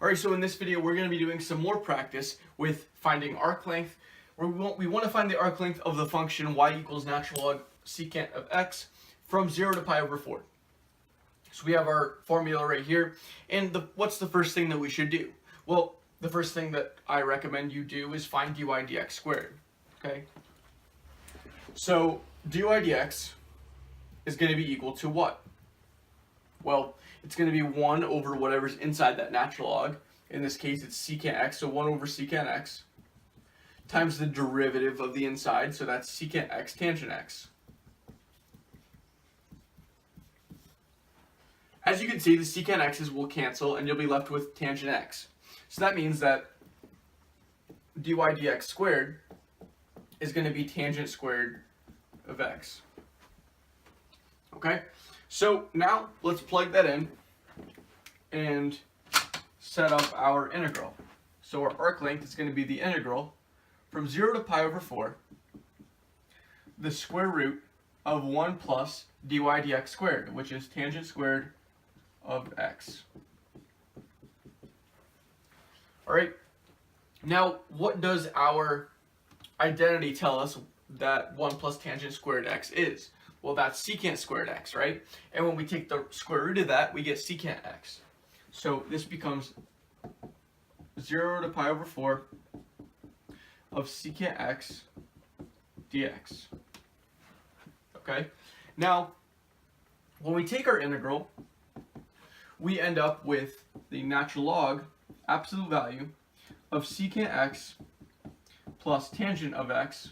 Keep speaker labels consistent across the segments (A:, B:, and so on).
A: Alright, so in this video we're going to be doing some more practice with finding arc length. We want to find the arc length of the function y equals natural log secant of x from 0 to pi over 4. So we have our formula right here, and what's the first thing that we should do? Well, the first thing that I recommend you do is find dy dx squared. Okay? So dy dx is going to be equal to what? Well, it's going to be 1 over whatever's inside that natural log. In this case, it's secant x, so 1 over secant x, times the derivative of the inside, so that's secant x tangent x. As you can see, the secant x's will cancel, and you'll be left with tangent x. So that means that dy dx squared is going to be tangent squared of x. Okay? So now let's plug that in and set up our integral. So our arc length is going to be the integral from 0 to pi over 4, the square root of 1 plus dy dx squared, which is tangent squared of x. Alright, now what does our identity tell us that 1 plus tangent squared x is? Well, that's secant squared x, right? And when we take the square root of that, we get secant x. So this becomes 0 to pi over 4 of secant x dx. Okay? Now, when we take our integral, we end up with the natural log, absolute value, of secant x plus tangent of x,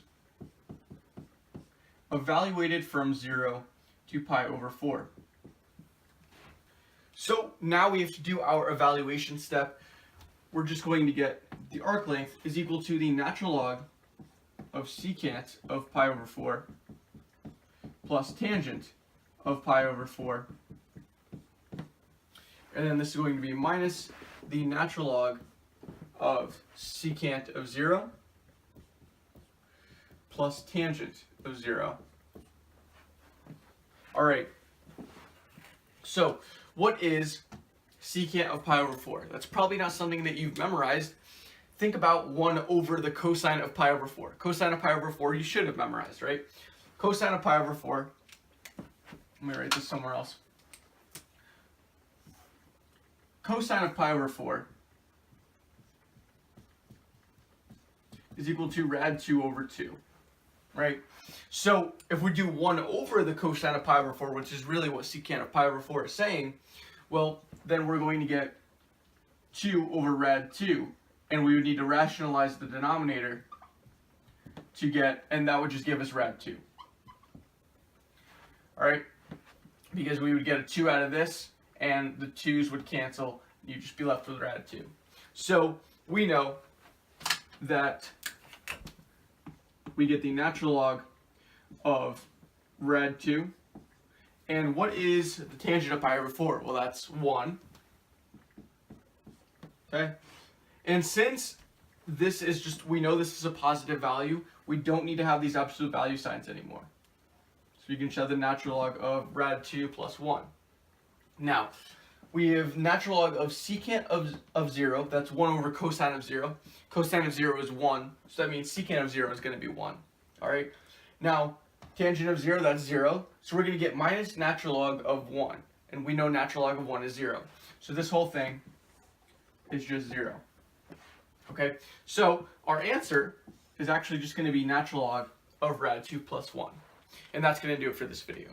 A: evaluated from 0 to pi over 4. So now we have to do our evaluation step. We're just going to get the arc length is equal to the natural log of secant of pi over 4 plus tangent of pi over 4. And then this is going to be minus the natural log of secant of 0 plus tangent of 0. Alright, so what is secant of pi over 4? That's probably not something that you've memorized. Think about 1 over the cosine of pi over 4. Cosine of pi over 4 you should have memorized, right? Cosine of pi over 4, let me write this somewhere else. Cosine of pi over 4 is equal to rad 2 over 2, right? So if we do 1 over the cosine of pi over 4, which is really what secant of pi over 4 is saying, well, then we're going to get 2 over rad 2, and we would need to rationalize the denominator to get, and that would just give us rad 2. Alright? Because we would get a 2 out of this, and the 2's would cancel, you'd just be left with rad 2. So we know that we get the natural log of rad 2. And what is the tangent of pi over 4? Well, that's 1. Okay? And since this is just, we know this is a positive value, we don't need to have these absolute value signs anymore. So you can show the natural log of rad 2 plus 1. Now, we have natural log of secant of 0, that's 1 over cosine of 0. Cosine of 0 is 1, so that means secant of 0 is going to be 1. Alright? Now, tangent of 0, that's 0, so we're going to get minus natural log of 1. And we know natural log of 1 is 0. So this whole thing is just 0. Okay? So our answer is actually just going to be natural log of rad 2 plus 1. And that's going to do it for this video.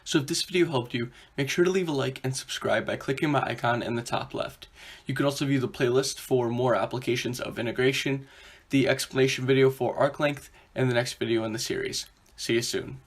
B: So if this video helped you, make sure to leave a like and subscribe by clicking my icon in the top left. You can also view the playlist for more applications of integration, the explanation video for arc length, and the next video in the series. See you soon.